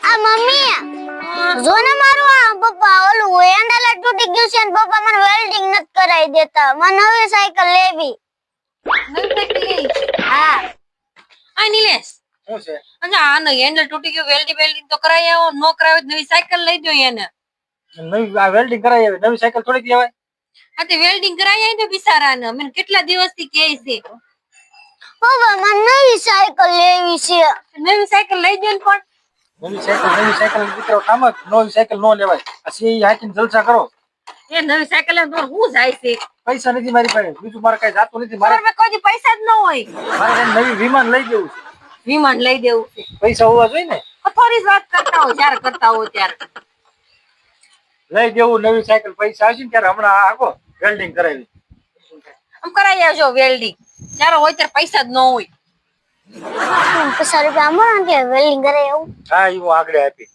આ મમ્મી જો ને મારું આ પપ્પા ઓલું હેન્ડલ તૂટી ગયું છે ને પપ્પા મને વેલ્ડિંગ નથી કરાવી દેતા. મને નવી સાયકલ લેવી. નવી સાયકલ લેવી છે? હા. આ નિલેશ શું છે? અને આનો હેન્ડલ તૂટી ગયું, વેલ્ડિંગ તો કરાવી આવો. નો કરાવે તો નવી સાયકલ લઈ દો એને. નવી આ વેલ્ડિંગ કરાવી આવે, નવી સાયકલ થોડીક લેવાય. આ તે વેલ્ડિંગ કરાવી આવી તો બિચારાને મને કેટલા દિવસથી કહે છે. પપ્પા મને નવી સાયકલ લેવી છે. નવી સાયકલ લઈ દો ને પણ. નવી સાયકલ દીકરો કામ જ નવી સાયકલ નો લેવાય. આ સી હાકીને જલસા કરો. એ નવી સાયકલ તો હું જાય છે. પૈસા નથી મારી પાસે, બીજું મારે કઈ જાતું નથી. મારે મારે કોઈ દી પૈસા જ ન હોય. મારે નવી વિમાન લઈ દેવું છે. વિમાન લઈ દેવું છે. પૈસા હોવા જોઈએ ને. થોડી વાત કરતા હો જયારે કરતા હો ત્યારે. લઈ દેવું નવી સાયકલ, પૈસા આવશે ને ત્યારે હમણાં આગો વેલ્ડિંગ કરાવી. આમ કરાવી આવજો વેલ્ડિંગ. જયારે હોય ત્યારે પૈસા જ ન હોય. 50 રૂપિયા મળે ને વેલ્ડિંગ કરે એવું. હા, એ હું આગળ આપી.